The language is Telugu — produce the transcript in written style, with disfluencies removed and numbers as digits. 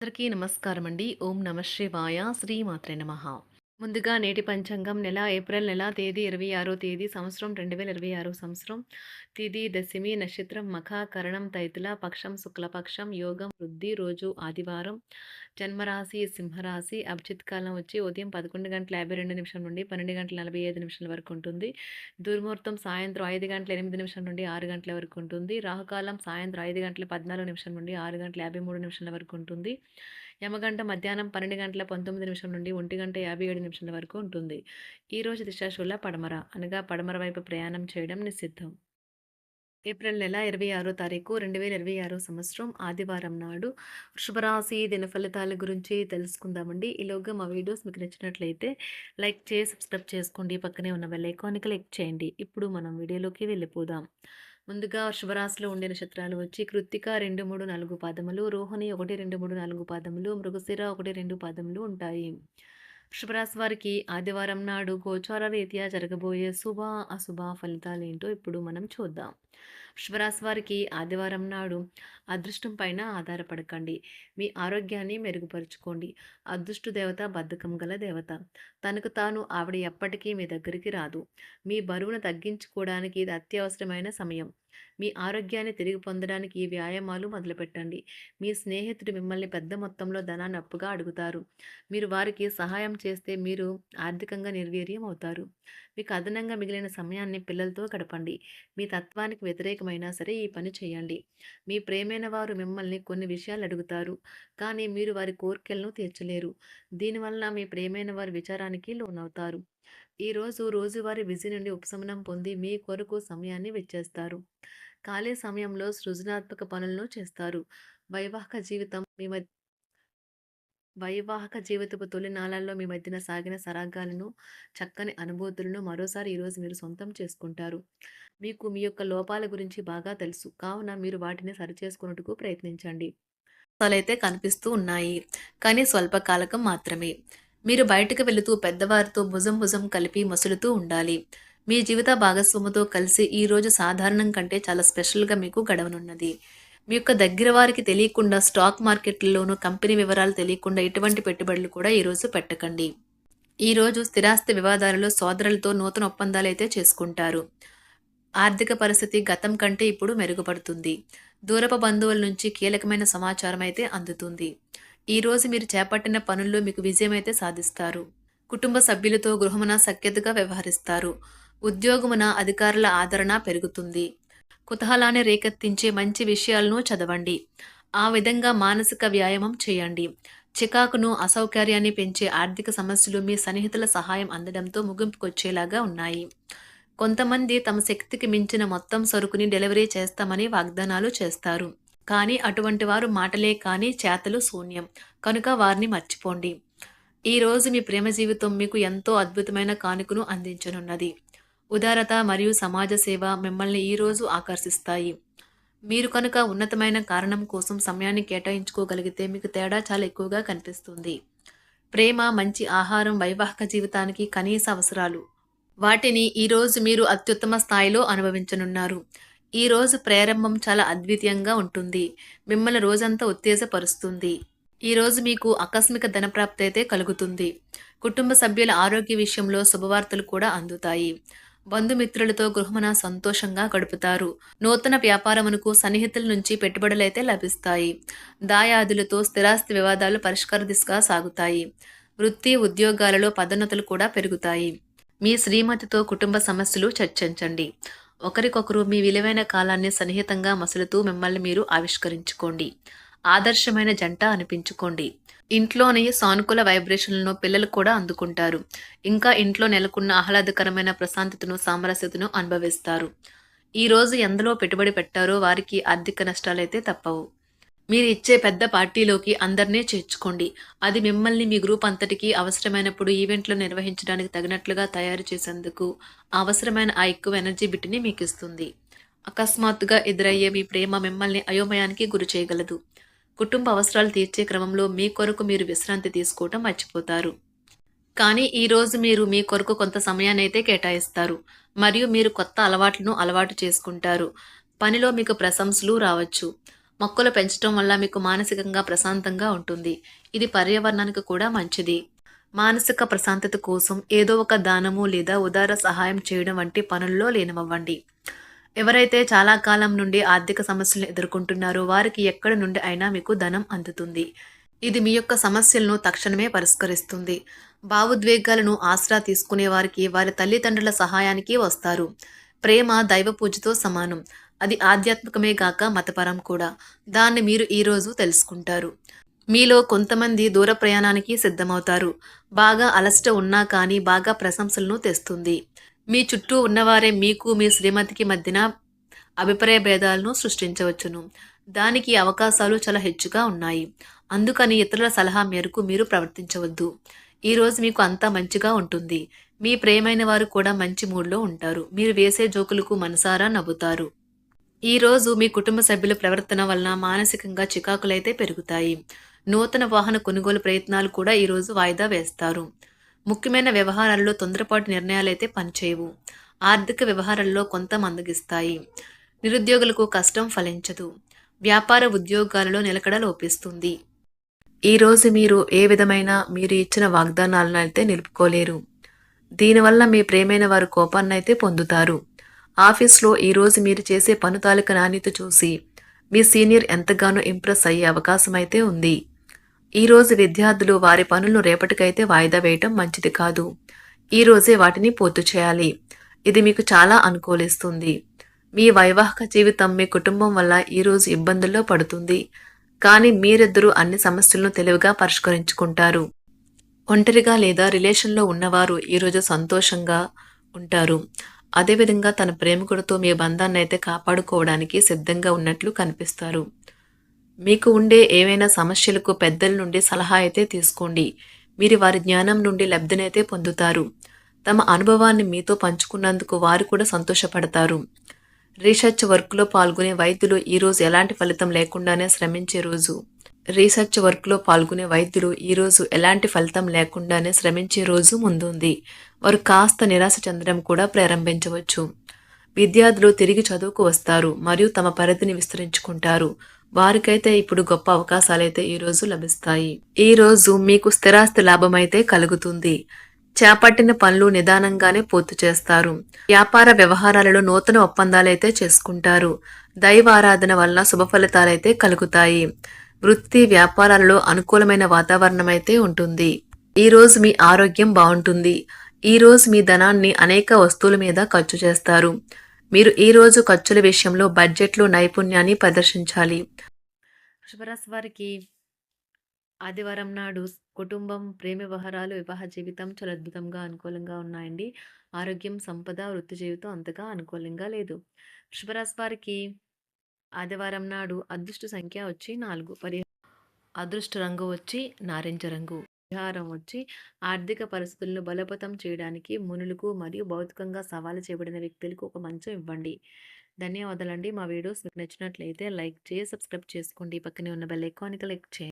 అందరికీ నమస్కారం అండి. ఓం నమ శివాయ. శ్రీమాత్రే నమః. ముందుగా నేటి పంచాంగం ఏప్రిల్ నెల తేదీ 26వ తేదీ సంవత్సరం 2026 సంవత్సరం. తిథి దశమి, నక్షత్రం మఖ, కరణం తైతుల, పక్షం శుక్లపక్షం, యోగం వృద్ధి, రోజు ఆదివారం, జన్మరాశి సింహరాశి, అభిజిత్ కాలం వచ్చి ఉదయం 11:52 నుండి 12:45 వరకు ఉంటుంది. దుర్ముహూర్తం సాయంత్రం 5:08 నుండి 6 గంటల వరకు ఉంటుంది. రాహుకాలం సాయంత్రం 5:14 నుండి 6:53 వరకు ఉంటుంది. యమగంట మధ్యాహ్నం 12:19 నుండి 1:57 వరకు ఉంటుంది. ఈరోజు దిశాశూల పడమర అనగా పడమర వైపు ప్రయాణం చేయడం నిషిద్ధం. ఏప్రిల్ నెల 26వ తారీఖు 2026 సంవత్సరం ఆదివారం నాడు వృషభరాశి దిన ఫలితాల గురించి తెలుసుకుందామండి. ఈలోగా మా వీడియోస్ మీకు నచ్చినట్లయితే లైక్ చేసి సబ్స్క్రైబ్ చేసుకోండి. పక్కనే ఉన్న బెల్ ఐకాన్ని క్లిక్ చేయండి. ఇప్పుడు మనం వీడియోలోకి వెళ్ళిపోదాం. ముందుగా వృషభరాశిలో ఉండే నక్షత్రాలు వచ్చి కృత్తిక 2, 3, 4 పాదములు, రోహిణి 1, 2, 3, 4 పాదములు, మృగశిర 1, 2 పాదములు ఉంటాయి. వృషభరాశి వారికి ఆదివారం నాడు గోచార రీత్యా జరగబోయే శుభ అశుభ ఫలితాలు ఏంటో ఇప్పుడు మనం చూద్దాం. వృషభరాశి వారికి ఆదివారం నాడు అదృష్టం పైన ఆధారపడకండి. మీ ఆరోగ్యాన్ని మెరుగుపరుచుకోండి. అదృష్ట దేవత బద్ధకం గల దేవత. తనకు తాను ఆవిడ ఎప్పటికీ మీ దగ్గరికి రాదు. మీ బరువును తగ్గించుకోవడానికి ఇది అత్యవసరమైన సమయం. మీ ఆరోగ్యాన్ని తిరిగి పొందడానికి ఈ వ్యాయామాలు మొదలుపెట్టండి. మీ స్నేహితుడు మిమ్మల్ని పెద్ద మొత్తంలో ధనాన్ని అప్పుగా అడుగుతారు. మీరు వారికి సహాయం చేస్తే మీరు ఆర్థికంగా నిర్వీర్యం అవుతారు. మీకు అదనంగా మిగిలిన సమయాన్ని పిల్లలతో గడపండి. మీ తత్వానికి వ్యతిరేకమైనా సరే ఈ పని చేయండి. మీ ప్రేమైన వారు మిమ్మల్ని కొన్ని విషయాలు అడుగుతారు, కానీ మీరు వారి కోరికలను తీర్చలేరు. దీనివల్ల మీ ప్రేమైన వారి విచారానికి లోనవుతారు. ఈరోజు రోజువారీ బిజీ నుండి ఉపశమనం పొంది మీ కొరకు సమయాన్ని వెచ్చేస్తారు. ఖాళీ సమయంలో సృజనాత్మక పనులను చేస్తారు. వైవాహిక జీవితం మీ మధ్య వైవాహిక జీవితపు తొలినాళ్ళల్లో మీ మధ్యన సాగిన సరాగాలను, చక్కని అనుభూతులను మరోసారి ఈరోజు మీరు సొంతం చేసుకుంటారు. మీకు మీ యొక్క లోపాల గురించి బాగా తెలుసు. కావున మీరు వాటిని సరిచేసుకున్నట్టుకు ప్రయత్నించండి. ఫలితాలైతే కనిపిస్తూ ఉన్నాయి, కానీ స్వల్పకాలకం మాత్రమే. మీరు బయటకు వెళుతూ పెద్దవారితో భుజం భుజం కలిపి మసులుతూ ఉండాలి. మీ జీవిత భాగస్వామితో కలిసి ఈరోజు సాధారణం కంటే చాలా స్పెషల్గా మీకు గడవనున్నది. మీ యొక్క దగ్గర వారికి తెలియకుండా స్టాక్ మార్కెట్లలోనూ కంపెనీ వివరాలు తెలియకుండా ఎటువంటి పెట్టుబడులు కూడా ఈరోజు పెట్టకండి. ఈరోజు స్థిరాస్తి వివాదాలలో సోదరులతో నూతన ఒప్పందాలు అయితే చేసుకుంటారు. ఆర్థిక పరిస్థితి గతం కంటే ఇప్పుడు మెరుగుపడుతుంది. దూరపు బంధువుల నుంచి కీలకమైన సమాచారం అయితే అందుతుంది. ఈరోజు మీరు చేపట్టిన పనుల్లో మీకు విజయం అయితే సాధిస్తారు. కుటుంబ సభ్యులతో గృహమున సఖ్యతగా వ్యవహరిస్తారు. ఉద్యోగమున అధికారుల ఆదరణ పెరుగుతుంది. కుతూహలాన్ని రేకెత్తించే మంచి విషయాలను చదవండి. ఆ విధంగా మానసిక వ్యాయామం చేయండి. చికాకును, అసౌకర్యాన్ని పెంచే ఆర్థిక సమస్యలు మీ సన్నిహితుల సహాయం అందడంతో ముగింపుకొచ్చేలాగా ఉన్నాయి. కొంతమంది తమ శక్తికి మించిన మొత్తం సరుకుని డెలివరీ చేస్తామని వాగ్దానాలు చేస్తారు. కానీ అటువంటి వారు మాటలే కానీ చేతలు శూన్యం. కనుక వారిని మర్చిపోండి. ఈరోజు మీ ప్రేమ జీవితం మీకు ఎంతో అద్భుతమైన కానుకను అందించనున్నది. ఉదారత మరియు సమాజ సేవ మిమ్మల్ని ఈరోజు ఆకర్షిస్తాయి. మీరు కనుక ఉన్నతమైన కారణం కోసం సమయాన్ని కేటాయించుకోగలిగితే మీకు తేడా చాలా ఎక్కువగా కనిపిస్తుంది. ప్రేమ, మంచి ఆహారం వైవాహిక జీవితానికి కనీస అవసరాలు. వాటిని ఈరోజు మీరు అత్యుత్తమ స్థాయిలో అనుభవించనున్నారు. ఈరోజు ప్రారంభం చాలా అద్వితీయంగా ఉంటుంది. మిమ్మల్ని రోజంతా ఉత్తేజపరుస్తుంది. ఈరోజు మీకు ఆకస్మిక ధనప్రాప్తి అయితే కలుగుతుంది. కుటుంబ సభ్యుల ఆరోగ్య విషయంలో శుభవార్తలు కూడా అందుతాయి. బంధుమిత్రులతో గృహమున సంతోషంగా గడుపుతారు. నూతన వ్యాపారమునకు సన్నిహితుల నుంచి పెట్టుబడులైతే లభిస్తాయి. దాయాదులతో స్థిరాస్తి వివాదాలు పరిష్కార దిశగా సాగుతాయి. వృత్తి, ఉద్యోగాలలో పదోన్నతులు కూడా పెరుగుతాయి. మీ శ్రీమతితో కుటుంబ సమస్యలు చర్చించండి. ఒకరికొకరు మీ విలువైన కాలాన్ని సన్నిహితంగా మసులుతూ మిమ్మల్ని మీరు ఆవిష్కరించుకోండి. ఆదర్శమైన జంట అనిపించుకోండి. ఇంట్లోని సానుకూల వైబ్రేషన్లను పిల్లలు కూడా అందుకుంటారు. ఇంకా ఇంట్లో నెలకొన్న ఆహ్లాదకరమైన ప్రశాంతతను, సామరస్యతను అనుభవిస్తారు. ఈరోజు ఎందులో పెట్టుబడి పెట్టారో వారికి ఆర్థిక నష్టాలైతే తప్పవు. మీరు ఇచ్చే పెద్ద పార్టీలోకి అందరినీ చేర్చుకోండి. అది మిమ్మల్ని మీ గ్రూప్ అంతటికి అవసరమైనప్పుడు ఈవెంట్లు నిర్వహించడానికి తగినట్లుగా తయారు చేసేందుకు అవసరమైన ఆ ఎక్కువ ఎనర్జీ బిట్ని మీకు ఇస్తుంది. అకస్మాత్తుగా ఎదురయ్యే మీ ప్రేమ మిమ్మల్ని అయోమయానికి గురి చేయగలదు. కుటుంబ అవసరాలు తీర్చే క్రమంలో మీ కొరకు మీరు విశ్రాంతి తీసుకోవటం మర్చిపోతారు. కానీ ఈరోజు మీరు మీ కొరకు కొంత సమయాన్ని అయితే కేటాయిస్తారు మరియు మీరు కొత్త అలవాట్లను అలవాటు చేసుకుంటారు. పనిలో మీకు ప్రశంసలు రావచ్చు. మొక్కలు పెంచడం వల్ల మీకు మానసికంగా ప్రశాంతంగా ఉంటుంది. ఇది పర్యావరణానికి కూడా మంచిది. మానసిక ప్రశాంతత కోసం ఏదో ఒక దానము లేదా ఉదార సహాయం చేయడం వంటి పనుల్లో లీనమవ్వండి. ఎవరైతే చాలా కాలం నుండి ఆర్థిక సమస్యలను ఎదుర్కొంటున్నారో వారికి ఎక్కడి నుండి అయినా మీకు ధనం అందుతుంది. ఇది మీ యొక్క సమస్యలను తక్షణమే పరిష్కరిస్తుంది. భావోద్వేగాలను ఆసరా తీసుకునే వారికి వారి తల్లిదండ్రుల సహాయానికి వస్తారు. ప్రేమ దైవ పూజతో సమానం. అది ఆధ్యాత్మికమే గాక మతపరం కూడా. దాన్ని మీరు ఈరోజు తెలుసుకుంటారు. మీలో కొంతమంది దూర ప్రయాణానికి సిద్ధమవుతారు. బాగా అలసట ఉన్నా కానీ బాగా ప్రశంసలను తెస్తుంది. మీ చుట్టూ ఉన్నవారే మీకు మీ శ్రీమతికి మధ్యన అభిప్రాయ భేదాలను సృష్టించవచ్చును. దానికి అవకాశాలు చాలా హెచ్చుగా ఉన్నాయి. అందుకని ఇతరుల సలహా మేరకు మీరు ప్రవర్తించవద్దు. ఈరోజు మీకు అంతా మంచిగా ఉంటుంది. మీ ప్రియమైన వారు కూడా మంచి మూడ్లో ఉంటారు. మీరు వేసే జోకులకు మనసారా నవ్వుతారు. ఈరోజు మీ కుటుంబ సభ్యుల ప్రవర్తన వలన మానసికంగా చికాకులైతే పెరుగుతాయి. నూతన వాహన కొనుగోలు ప్రయత్నాలు కూడా ఈరోజు వాయిదా వేస్తారు. ముఖ్యమైన వ్యవహారాల్లో తొందరపాటు నిర్ణయాలైతే పనిచేయవు. ఆర్థిక వ్యవహారాల్లో కొంత మందగిస్తాయి. నిరుద్యోగులకు కష్టం ఫలించదు. వ్యాపార ఉద్యోగాలలో నిలకడ లోపిస్తుంది. ఈరోజు మీరు ఏ విధమైన మీరు ఇచ్చిన వాగ్దానాలను అయితే నిలుపుకోలేరు. దీనివల్ల మీ ప్రేమైన వారు కోపాన్నైతే పొందుతారు. ఆఫీస్లో ఈరోజు మీరు చేసే పను తాలూకా నాణ్యత చూసి మీ సీనియర్ ఎంతగానో ఇంప్రెస్ అయ్యే అవకాశం అయితే ఉంది. ఈరోజు విద్యార్థులు వారి పనులను రేపటికైతే వాయిదా వేయటం మంచిది కాదు. ఈరోజే వాటిని పూర్తి చేయాలి. ఇది మీకు చాలా అనుకూలిస్తుంది. మీ వైవాహిక జీవితం మీ కుటుంబం వల్ల ఈరోజు ఇబ్బందుల్లో పడుతుంది. కానీ మీరిద్దరూ అన్ని సమస్యలను తెలివిగా పరిష్కరించుకుంటారు. ఒంటరిగా లేదా రిలేషన్లో ఉన్నవారు ఈరోజు సంతోషంగా ఉంటారు. అదేవిధంగా తన ప్రేమికుడితో మీ బంధాన్ని అయితే కాపాడుకోవడానికి సిద్ధంగా ఉన్నట్లు కనిపిస్తారు. మీకు ఉండే ఏవైనా సమస్యలకు పెద్దల నుండి సలహా అయితే తీసుకోండి. మీరు వారి జ్ఞానం నుండి లబ్ధినైతే పొందుతారు. తమ అనుభవాన్ని మీతో పంచుకున్నందుకు వారు కూడా సంతోషపడతారు. రీసెర్చ్ వర్క్లో పాల్గొనే వైద్యులు ఈరోజు ఎలాంటి ఫలితం లేకుండానే శ్రమించే రోజు. రీసెర్చ్ వర్క్లో పాల్గొనే వైద్యులు ఈరోజు ఎలాంటి ఫలితం లేకుండానే శ్రమించే రోజు ముందుంది. వారు కాస్త నిరాశ చెందడం కూడా ప్రారంభించవచ్చు. విద్యార్థులు తిరిగి చదువుకు వస్తారు మరియు తమ పరిధిని విస్తరించుకుంటారు. వారికైతే ఇప్పుడు గొప్ప అవకాశాలైతే ఈరోజు లభిస్తాయి. ఈరోజు మీకు స్థిరాస్తి లాభమైతే కలుగుతుంది. చేపట్టిన పనులు నిదానంగానే పూర్తి చేస్తారు. వ్యాపార వ్యవహారాలలో నూతన ఒప్పందాలైతే చేసుకుంటారు. దైవ ఆరాధన వల్ల శుభ ఫలితాలైతే కలుగుతాయి. వృత్తి వ్యాపారాలలో అనుకూలమైన వాతావరణం అయితే ఉంటుంది. ఈరోజు మీ ఆరోగ్యం బాగుంటుంది. ఈరోజు మీ ధనాన్ని అనేక వస్తువుల మీద ఖర్చు చేస్తారు. మీరు ఈరోజు ఖర్చుల విషయంలో బడ్జెట్లో నైపుణ్యాన్ని ప్రదర్శించాలి. వృషభరాశి వారికి ఆదివారం నాడు కుటుంబం, ప్రేమ వ్యవహారాలు, వివాహ జీవితం చాలా అద్భుతంగా అనుకూలంగా ఉన్నాయండి. ఆరోగ్యం, సంపద, వృత్తి జీవితం అంతగా అనుకూలంగా లేదు. వృషభరాశి వారికి ఆదివారం నాడు అదృష్ట సంఖ్య వచ్చి 4. అదృష్ట రంగు వచ్చి నారింజ రంగు. పరిహారం వచ్చి ఆర్థిక పరిస్థితులను బలోపేతం చేయడానికి మునులకు మరియు భౌతికంగా సవాలు చేయబడిన వ్యక్తులకు ఒక మంచం ఇవ్వండి. ధన్యవాదాలండి. మా వీడియోస్ మీకు నచ్చినట్లయితే లైక్ చేసి సబ్స్క్రైబ్ చేసుకోండి. పక్కనే ఉన్న బెల్ ఐకాన్ క్లిక్ చేయండి.